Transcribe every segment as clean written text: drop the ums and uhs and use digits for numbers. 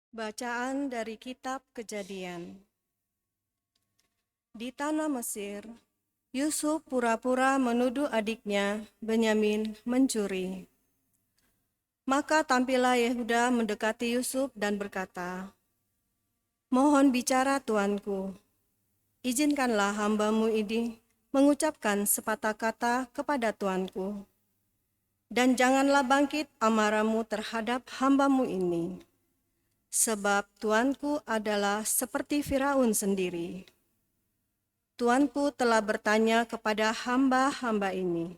Bacaan dari Kitab Kejadian. Di tanah Mesir, Yusuf pura-pura menuduh adiknya Benyamin mencuri. Maka tampillah Yehuda mendekati Yusuf dan berkata, "Mohon bicara tuanku, izinkanlah hambamu ini mengucapkan sepatah kata kepada tuanku, dan janganlah bangkit amarahmu terhadap hambamu ini, sebab tuanku adalah seperti Firaun sendiri. Tuanku telah bertanya kepada hamba-hamba ini,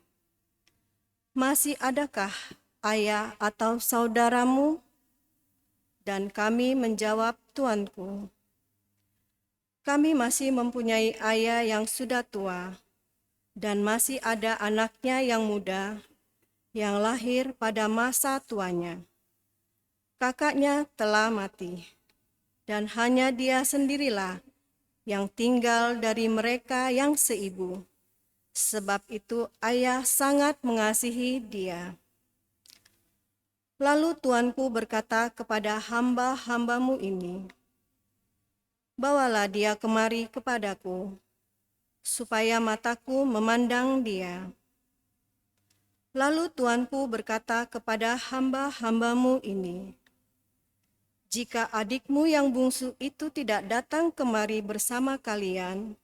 'Masih adakah ayah atau saudaramu?' Dan kami menjawab, 'Tuanku, kami masih mempunyai ayah yang sudah tua, dan masih ada anaknya yang muda, yang lahir pada masa tuanya. Kakaknya telah mati, dan hanya dia sendirilah yang tinggal dari mereka yang seibu. Sebab itu ayah sangat mengasihi dia.' Lalu tuanku berkata kepada hamba-hambamu ini, 'Bawalah dia kemari kepadaku, supaya mataku memandang dia.' Lalu tuanku berkata kepada hamba-hambamu ini, 'Jika adikmu yang bungsu itu tidak datang kemari bersama kalian,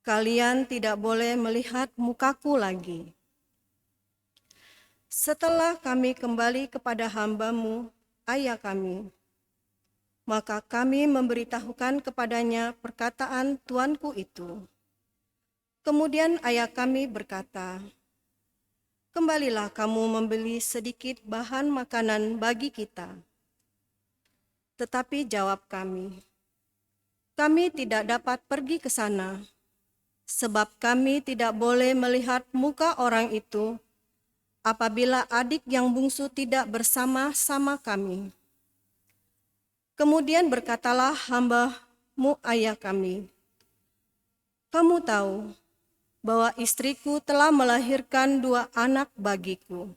kalian tidak boleh melihat mukaku lagi.' Setelah kami kembali kepada hambamu, ayah kami, maka kami memberitahukan kepadanya perkataan tuanku itu. Kemudian ayah kami berkata, 'Kembalilah kamu membeli sedikit bahan makanan bagi kita.' Tetapi jawab kami, 'Kami tidak dapat pergi ke sana, sebab kami tidak boleh melihat muka orang itu apabila adik yang bungsu tidak bersama-sama kami.' Kemudian berkatalah hambamu ayah kami, 'Kamu tahu bahwa istriku telah melahirkan 2 anak bagiku.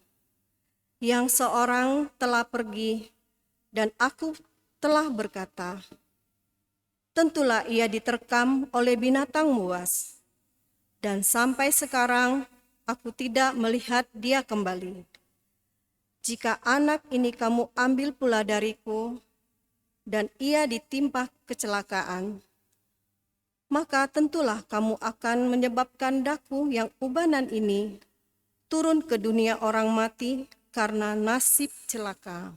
Yang seorang telah pergi, dan aku telah berkata, tentulah ia diterkam oleh binatang buas. Dan sampai sekarang aku tidak melihat dia kembali. Jika anak ini kamu ambil pula dariku, dan ia ditimpa kecelakaan, maka tentulah kamu akan menyebabkan daku yang ubanan ini turun ke dunia orang mati karena nasib celaka.'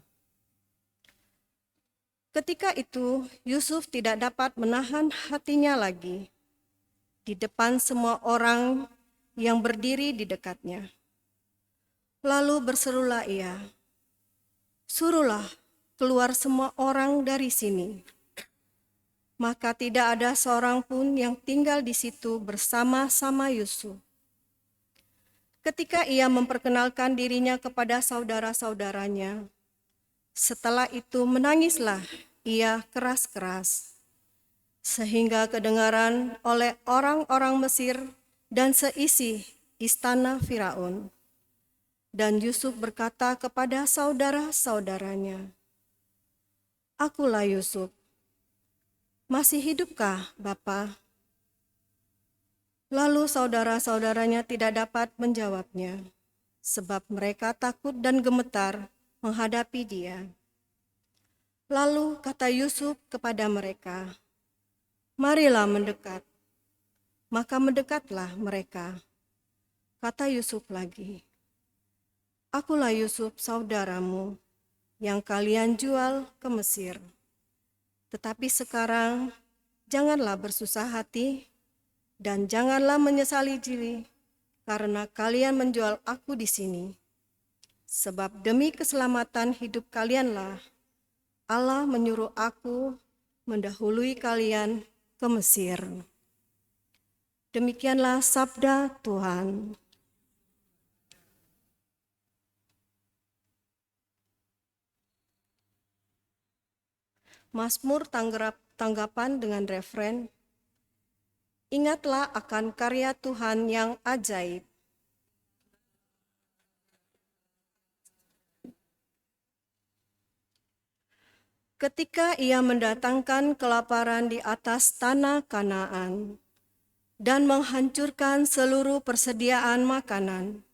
Ketika itu Yusuf tidak dapat menahan hatinya lagi di depan semua orang yang berdiri di dekatnya. Lalu berserulah ia, 'Suruhlah keluar semua orang dari sini.' Maka tidak ada seorang pun yang tinggal di situ bersama-sama Yusuf. Ketika ia memperkenalkan dirinya kepada saudara-saudaranya, setelah itu menangislah ia keras-keras, sehingga kedengaran oleh orang-orang Mesir dan seisi istana Firaun. Dan Yusuf berkata kepada saudara-saudaranya, 'Akulah Yusuf. Masih hidupkah Bapa?' Lalu saudara-saudaranya tidak dapat menjawabnya, sebab mereka takut dan gemetar menghadapi dia. Lalu kata Yusuf kepada mereka, 'Marilah mendekat.' Maka mendekatlah mereka. Kata Yusuf lagi, 'Akulah Yusuf saudaramu, yang kalian jual ke Mesir. Tetapi sekarang janganlah bersusah hati, dan janganlah menyesali diri, karena kalian menjual aku di sini. Sebab demi keselamatan hidup kalianlah Allah menyuruh aku mendahului kalian ke Mesir.' Demikianlah sabda Tuhan. Mazmur tanggapan dengan referen, ingatlah akan karya Tuhan yang ajaib. ketika Ia mendatangkan kelaparan di atas tanah Kanaan dan menghancurkan seluruh persediaan makanan,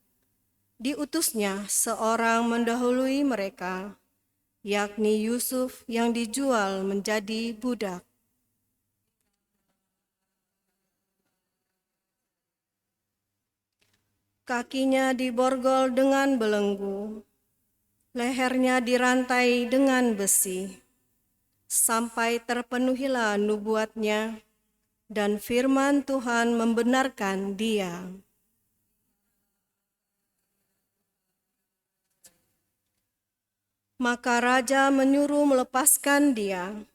diutusnya seorang mendahului mereka, yakni Yusuf yang dijual menjadi budak. Kakinya diborgol dengan belenggu, lehernya dirantai dengan besi, sampai terpenuhilah nubuatnya, dan firman Tuhan membenarkan dia. Maka raja menyuruh melepaskan dia,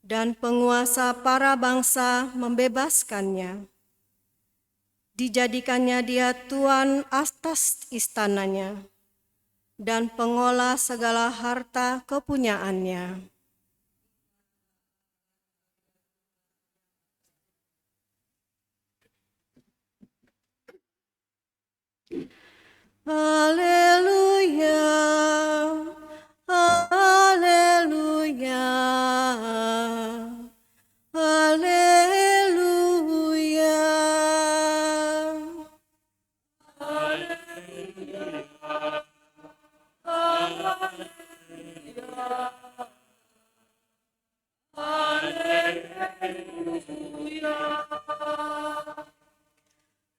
dan penguasa para bangsa membebaskannya. Dijadikannya dia tuan atas istananya, dan pengolah segala harta kepunyaannya. Haleluya, haleluya, haleluya.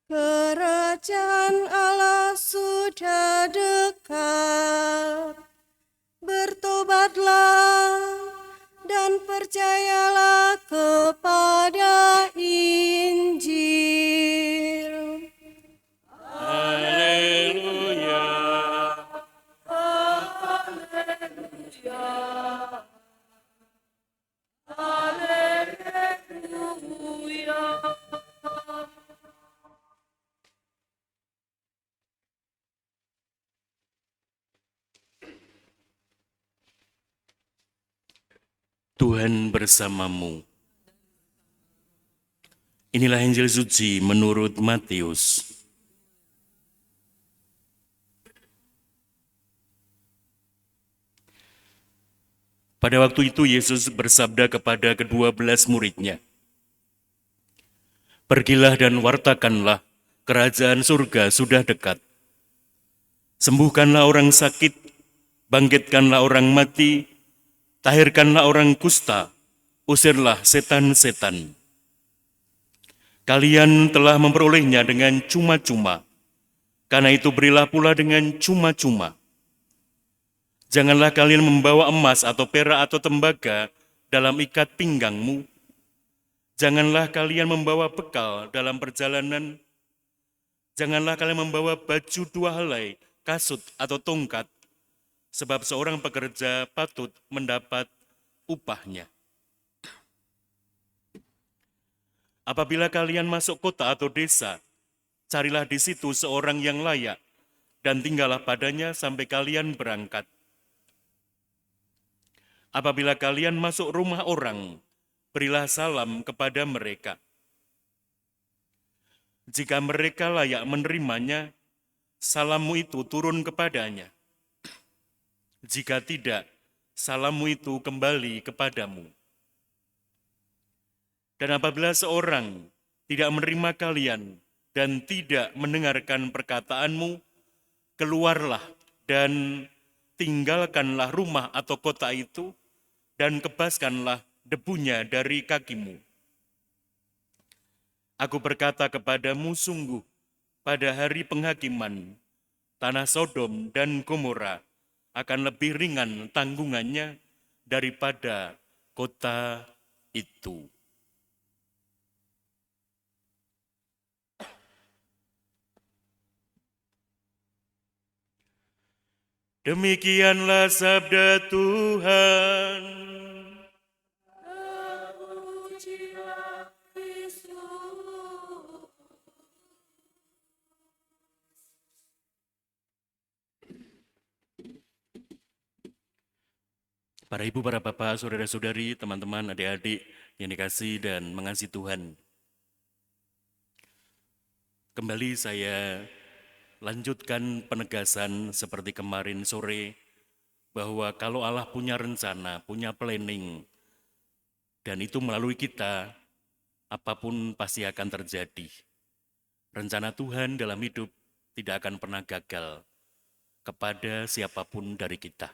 Kerajaan Allah sudah dekat. Bertobatlah dan percayalah kepada Injil. Haleluya. Tuhan bersamamu. Inilah Injil suci menurut Matius. Pada waktu itu Yesus bersabda kepada ke-12 murid-Nya, "Pergilah dan wartakanlah, kerajaan surga sudah dekat. Sembuhkanlah orang sakit, bangkitkanlah orang mati, tahirkanlah orang kusta, usirlah setan-setan. Kalian telah memperolehnya dengan cuma-cuma, karena itu berilah pula dengan cuma-cuma. Janganlah kalian membawa emas atau perak atau tembaga dalam ikat pinggangmu. Janganlah kalian membawa bekal dalam perjalanan. Janganlah kalian membawa baju 2 helai, kasut atau tongkat, sebab seorang pekerja patut mendapat upahnya. Apabila kalian masuk kota atau desa, carilah di situ seorang yang layak, dan tinggallah padanya sampai kalian berangkat. Apabila kalian masuk rumah orang, berilah salam kepada mereka. Jika mereka layak menerimanya, salammu itu turun kepadanya. Jika tidak, salammu itu kembali kepadamu. Dan apabila seorang tidak menerima kalian dan tidak mendengarkan perkataanmu, keluarlah dan tinggalkanlah rumah atau kota itu, dan kebaskanlah debunya dari kakimu. Aku berkata kepadamu, sungguh, pada hari penghakiman, tanah Sodom dan Gomora akan lebih ringan tanggungannya daripada kota itu." Demikianlah sabda Tuhan. Para ibu, para bapak, saudara-saudari, teman-teman, adik-adik yang dikasihi dan mengasihi Tuhan. Kembali saya lanjutkan penegasan seperti kemarin sore, bahwa kalau Allah punya rencana, punya planning, dan itu melalui kita, apapun pasti akan terjadi. Rencana Tuhan dalam hidup tidak akan pernah gagal kepada siapapun dari kita,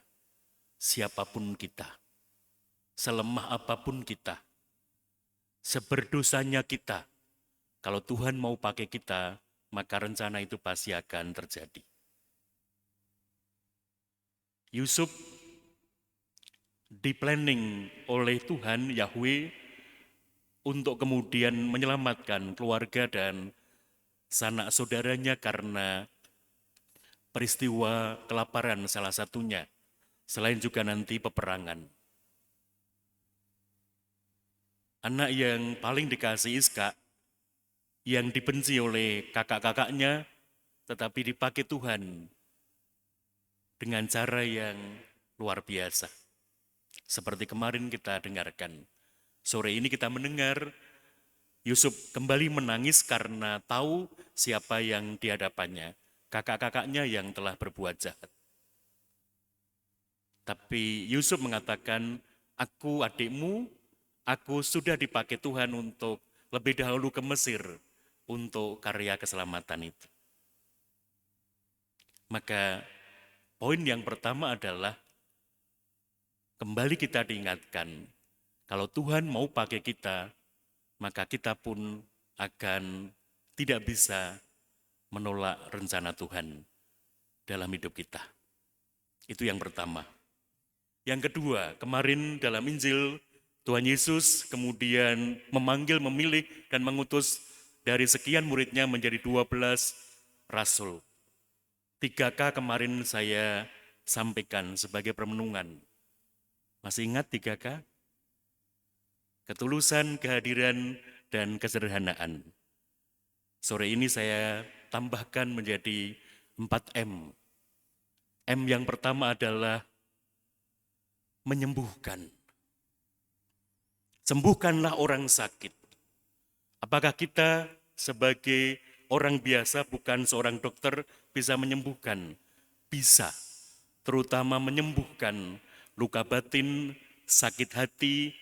siapapun kita, selemah apapun kita, seberdosanya kita. Kalau Tuhan mau pakai kita, maka rencana itu pasti akan terjadi. Yusuf diplanning oleh Tuhan Yahweh untuk kemudian menyelamatkan keluarga dan sanak saudaranya karena peristiwa kelaparan salah satunya, selain juga nanti peperangan. Anak yang paling dikasih Iskak, yang dibenci oleh kakak-kakaknya, tetapi dipakai Tuhan dengan cara yang luar biasa. Seperti kemarin kita dengarkan. Sore ini kita mendengar Yusuf kembali menangis karena tahu siapa yang di hadapannya, kakak-kakaknya yang telah berbuat jahat. Tapi Yusuf mengatakan, aku adikmu, aku sudah dipakai Tuhan untuk lebih dahulu ke Mesir untuk karya keselamatan itu. Maka poin yang pertama adalah kembali kita diingatkan, kalau Tuhan mau pakai kita, maka kita pun akan tidak bisa menolak rencana Tuhan dalam hidup kita. Itu yang pertama. Yang kedua, kemarin dalam Injil, Tuhan Yesus kemudian memanggil, memilih, dan mengutus dari sekian muridnya menjadi 12 rasul. 3K kemarin saya sampaikan sebagai permenungan. Masih ingat 3K? Ketulusan, kehadiran, dan kesederhanaan. Sore ini saya tambahkan menjadi 4M. M yang pertama adalah menyembuhkan. Sembuhkanlah orang sakit. Apakah kita sebagai orang biasa, bukan seorang dokter, bisa menyembuhkan? Bisa, terutama menyembuhkan luka batin, sakit hati,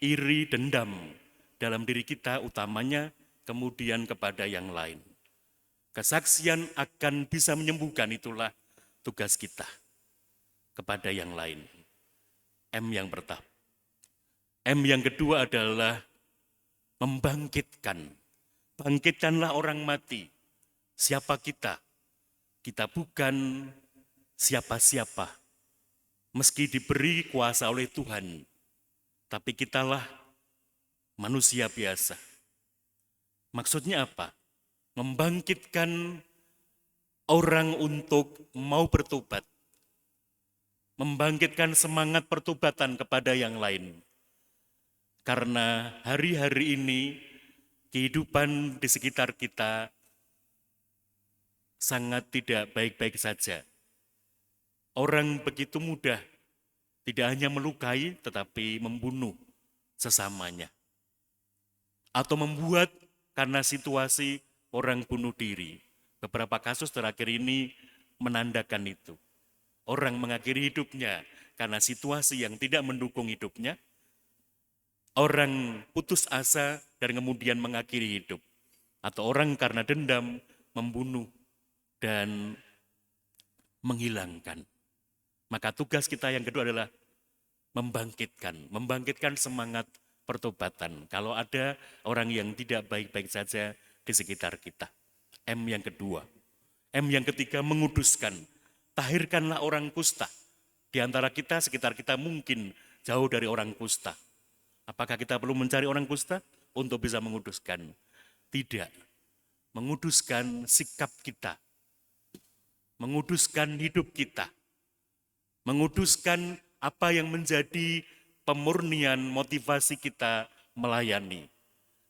iri, dendam dalam diri kita utamanya, kemudian kepada yang lain. Kesaksian akan bisa menyembuhkan, itulah tugas kita kepada yang lain. M yang pertama. M yang kedua adalah membangkitkan. Bangkitkanlah orang mati. Siapa kita? Kita bukan siapa-siapa. Meski diberi kuasa oleh Tuhan, tapi kitalah manusia biasa. Maksudnya apa? Membangkitkan orang untuk mau bertobat. Membangkitkan semangat pertobatan kepada yang lain. Karena hari-hari ini kehidupan di sekitar kita sangat tidak baik-baik saja. Orang begitu mudah tidak hanya melukai tetapi membunuh sesamanya. Atau membuat karena situasi orang bunuh diri. Beberapa kasus terakhir ini menandakan itu. Orang mengakhiri hidupnya karena situasi yang tidak mendukung hidupnya. Orang putus asa dan kemudian mengakhiri hidup. Atau orang karena dendam membunuh dan menghilangkan. Maka tugas kita yang kedua adalah membangkitkan semangat pertobatan. Kalau ada orang yang tidak baik-baik saja di sekitar kita. M yang kedua. M yang ketiga, menguduskan. Tahirkanlah orang kusta. Di antara kita, sekitar kita mungkin jauh dari orang kusta. Apakah kita perlu mencari orang kusta untuk bisa menguduskan? Tidak. Menguduskan sikap kita. Menguduskan hidup kita. Menguduskan apa yang menjadi pemurnian motivasi kita melayani.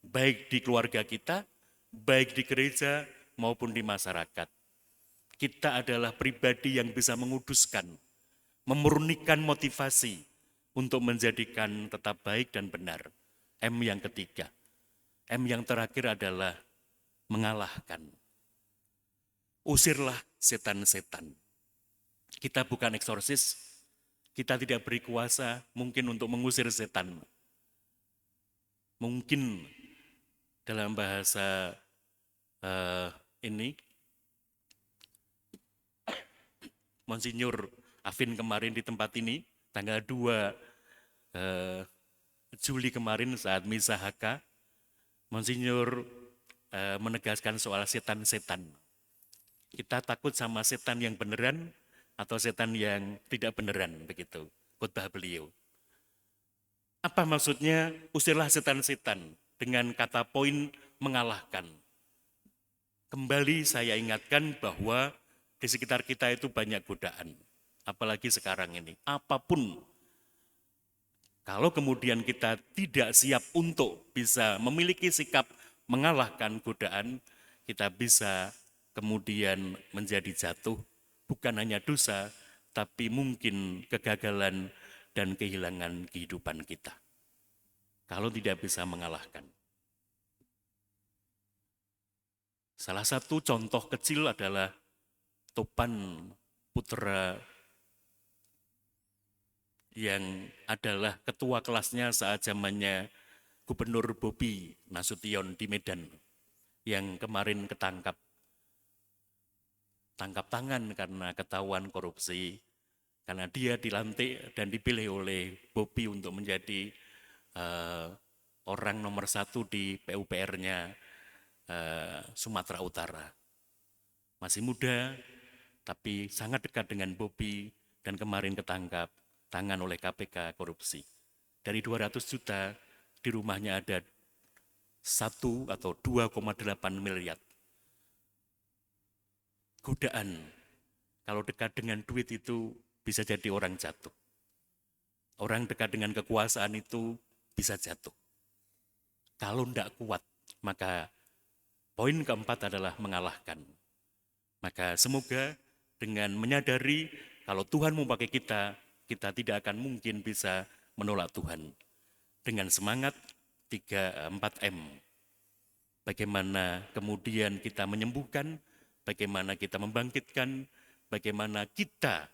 Baik di keluarga kita, baik di gereja maupun di masyarakat. Kita adalah pribadi yang bisa menguduskan, memurnikan motivasi untuk menjadikan tetap baik dan benar. M yang ketiga. M yang terakhir adalah mengalahkan. Usirlah setan-setan. Kita bukan eksorsis, Kita tidak beri kuasa mungkin untuk mengusir setan. Mungkin dalam bahasa ini, Monsinyur Afin kemarin di tempat ini, tanggal 2 Juli kemarin saat Misa HK, Monsinyur menegaskan soal setan-setan. Kita takut sama setan yang beneran atau setan yang tidak beneran, begitu khotbah beliau. Apa maksudnya usirlah setan-setan dengan kata poin mengalahkan? Kembali saya ingatkan bahwa di sekitar kita itu banyak godaan. Apalagi sekarang ini, apapun. Kalau kemudian kita tidak siap untuk bisa memiliki sikap mengalahkan godaan, kita bisa kemudian menjadi jatuh, bukan hanya dosa, tapi mungkin kegagalan dan kehilangan kehidupan kita. Kalau tidak bisa mengalahkan. Salah satu contoh kecil adalah Topan Putra yang adalah ketua kelasnya saat zamannya Gubernur Bobi Nasution di Medan yang kemarin tangkap tangan karena ketahuan korupsi, karena dia dilantik dan dipilih oleh Bobi untuk menjadi orang nomor 1 di PUPR-nya Sumatera Utara. Masih muda, tapi sangat dekat dengan Bobi dan kemarin ketangkap tangan oleh KPK korupsi. Dari 200 juta, di rumahnya ada 1 atau 2,8 miliar. Godaan, kalau dekat dengan duit itu bisa jadi orang jatuh. Orang dekat dengan kekuasaan itu bisa jatuh. Kalau tidak kuat, maka poin keempat adalah mengalahkan. Maka semoga dengan menyadari kalau Tuhan mau pakai kita, kita tidak akan mungkin bisa menolak Tuhan. Dengan semangat 3-4M. Bagaimana kemudian kita menyembuhkan, bagaimana kita membangkitkan, bagaimana kita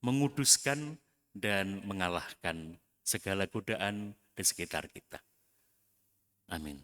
menguduskan dan mengalahkan segala godaan di sekitar kita. Amin.